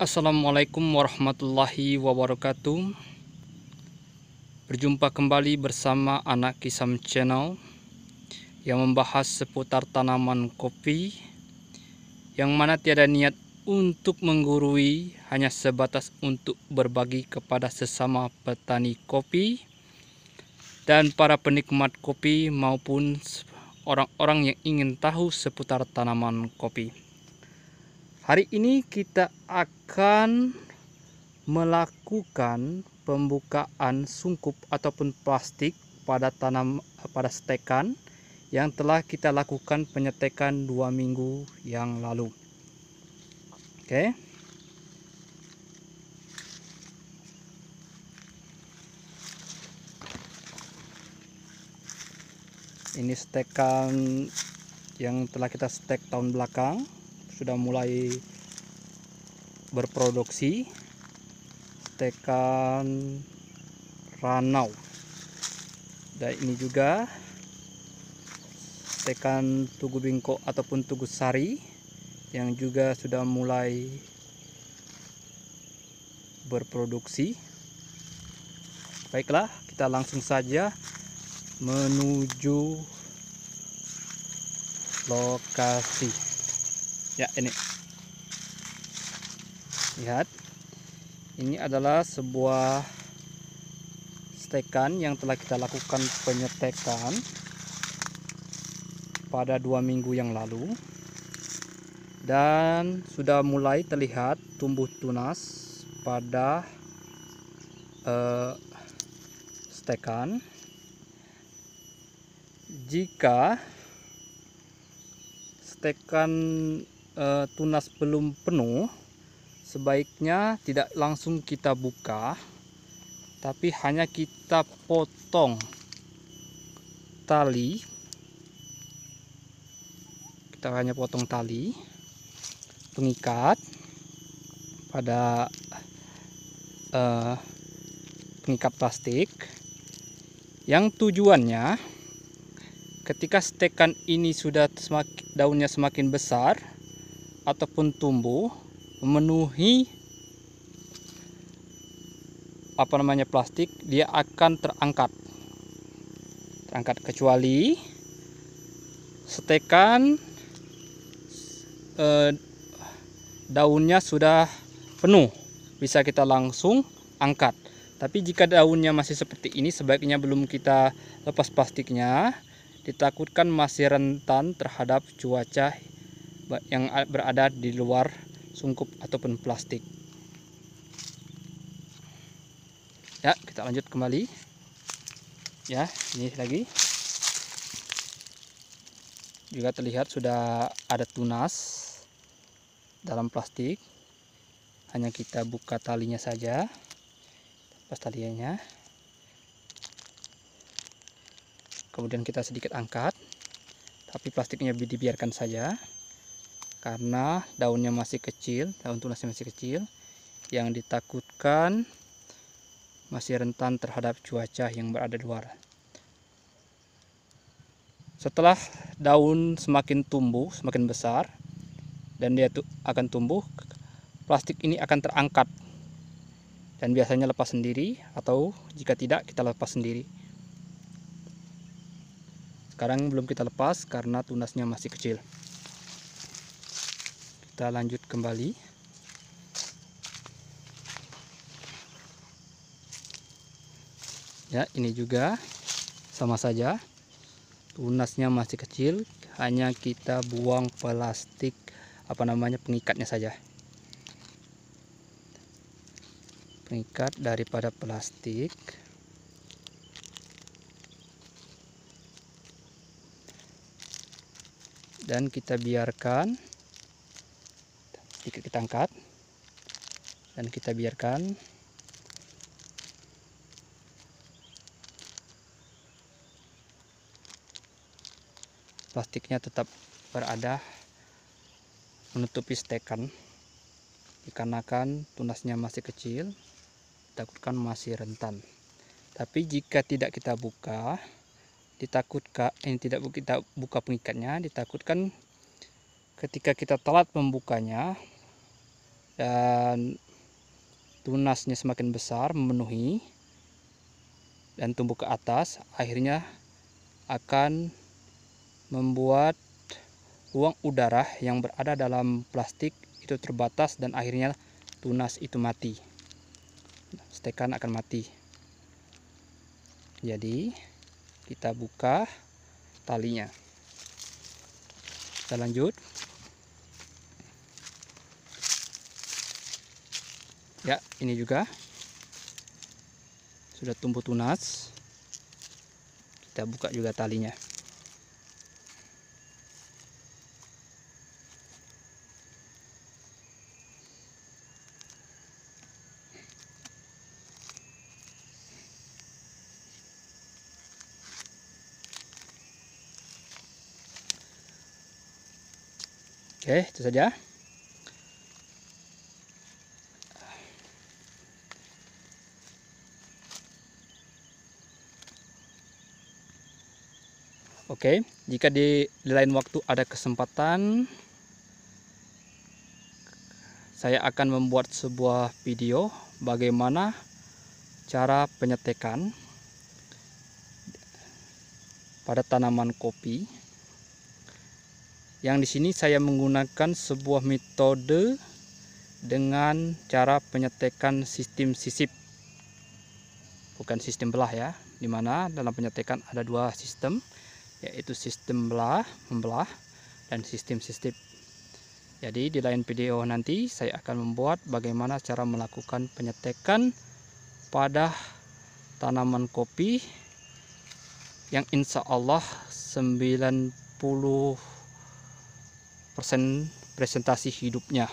Assalamualaikum warahmatullahi wabarakatuh. Berjumpa kembali bersama Anak Kisam Channel yang membahas seputar tanaman kopi, yang mana tiada niat untuk menggurui, hanya sebatas untuk berbagi kepada sesama petani kopi dan para penikmat kopi maupun orang-orang yang ingin tahu seputar tanaman kopi. Hari ini kita akan melakukan pembukaan sungkup ataupun plastik pada stekan yang telah kita lakukan penyetekan 2 minggu yang lalu. Oke. Ini stekan yang telah kita stek tahun belakang, sudah mulai berproduksi. Stekan ranau, dan ini juga stekan tugu bingkok ataupun tugu sari yang juga sudah mulai berproduksi. Baiklah, kita langsung saja menuju lokasi. Ya, ini lihat, ini adalah sebuah stekan yang telah kita lakukan penyetekan pada 2 minggu yang lalu, dan sudah mulai terlihat tumbuh tunas pada stekan. Jika stekan tunas belum penuh, sebaiknya tidak langsung kita buka, tapi hanya kita potong tali. Kita hanya potong tali pengikat pada pengikat plastik, yang tujuannya ketika stekan ini sudah daunnya semakin besar ataupun tumbuh memenuhi plastik, dia akan terangkat, kecuali stekan daunnya sudah penuh, bisa kita langsung angkat. Tapi jika daunnya masih seperti ini, sebaiknya belum kita lepas plastiknya, ditakutkan masih rentan terhadap cuaca yang berada di luar sungkup ataupun plastik. Ya, kita lanjut kembali. Ya, ini lagi juga terlihat sudah ada tunas dalam plastik. Hanya kita buka talinya saja, lepas talinya, kemudian kita sedikit angkat, tapi plastiknya dibiarkan saja karena daunnya masih kecil, daun tunasnya masih kecil, yang ditakutkan masih rentan terhadap cuaca yang berada di luar. Setelah daun semakin tumbuh, semakin besar, dan dia akan tumbuh, plastik ini akan terangkat, dan biasanya lepas sendiri, atau jika tidak kita lepas sendiri. Sekarang belum kita lepas karena tunasnya masih kecil. Kita lanjut kembali. Ya, ini juga sama saja, tunasnya masih kecil, hanya kita buang plastik pengikatnya saja, pengikat daripada plastik. Dan kita biarkan sedikit, kita angkat dan kita biarkan plastiknya tetap berada menutupi stekan, dikarenakan tunasnya masih kecil, takutkan masih rentan. Tapi jika tidak kita buka, ditakutkan tidak kita buka pengikatnya, ditakutkan ketika kita telat membukanya dan tunasnya semakin besar memenuhi dan tumbuh ke atas, akhirnya akan membuat ruang udara yang berada dalam plastik itu terbatas dan akhirnya tunas itu mati. Stekan akan mati. Jadi kita buka talinya. Kita lanjut. Ya, ini juga sudah tumbuh tunas. Kita buka juga talinya. Oke, itu saja. Oke, jika di lain waktu ada kesempatan, saya akan membuat sebuah video bagaimana cara penyetekan pada tanaman kopi. Yang di sini saya menggunakan sebuah metode dengan cara penyetekan sistem sisip, bukan sistem belah ya, dimana dalam penyetekan ada dua sistem, yaitu sistem membelah dan sistem sisip. Jadi di lain video nanti saya akan membuat bagaimana cara melakukan penyetekan pada tanaman kopi yang insya Allah 90% presentasi hidupnya.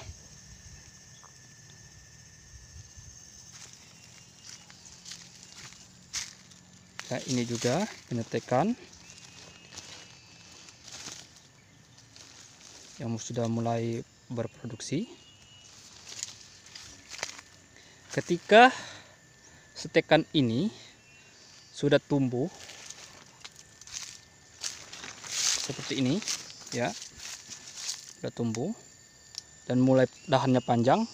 Nah, ini juga penyetekan yang sudah mulai berproduksi. Ketika stekan ini sudah tumbuh seperti ini ya, sudah tumbuh dan mulai dahannya panjang,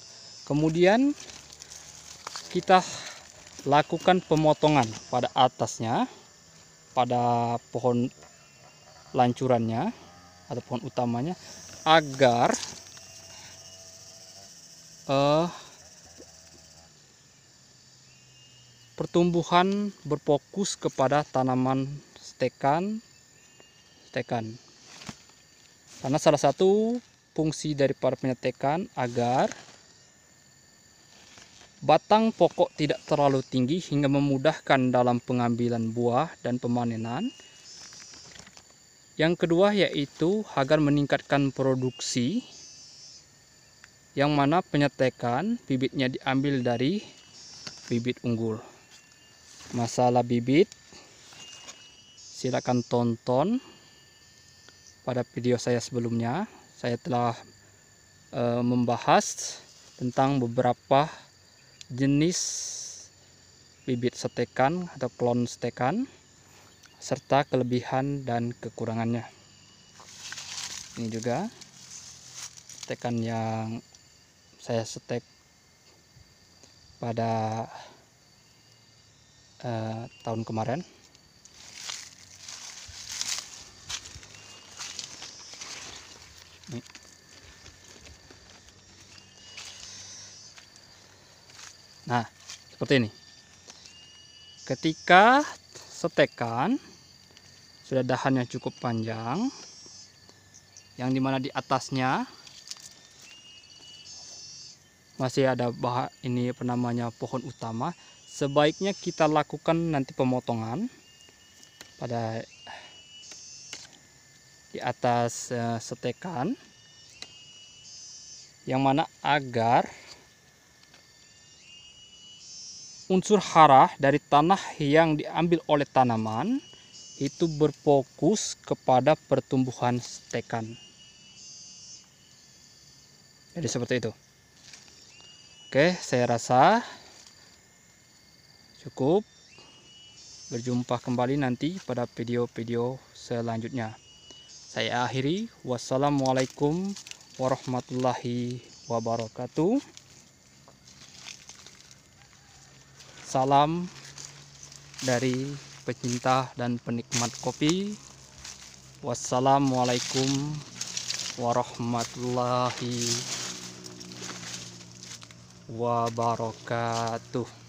kemudian kita lakukan pemotongan pada atasnya, pada pohon lancurannya atau pohon utamanya, agar pertumbuhan berfokus kepada tanaman stekan. Karena salah satu fungsi daripada penyetekan agar batang pokok tidak terlalu tinggi hingga memudahkan dalam pengambilan buah dan pemanenan. Yang kedua yaitu agar meningkatkan produksi, yang mana penyetekan bibitnya diambil dari bibit unggul. Masalah bibit silakan tonton pada video saya sebelumnya. Saya telah membahas tentang beberapa jenis bibit stekan atau klon stekan serta kelebihan dan kekurangannya. Ini juga stekan yang saya setek pada tahun kemarin. Nah, seperti ini. Ketika setekan sudah dahannya cukup panjang, yang dimana di atasnya masih ada ini namanya pohon utama, sebaiknya kita lakukan nanti pemotongan pada di atas setekan, yang mana agar unsur hara dari tanah yang diambil oleh tanaman itu berfokus kepada pertumbuhan stekan. Jadi seperti itu. Oke, saya rasa cukup. Berjumpa kembali nanti pada video-video selanjutnya. Saya akhiri. Wassalamualaikum warahmatullahi wabarakatuh. salam dari pecinta dan penikmat kopi. Wassalamualaikum warahmatullahi wabarakatuh.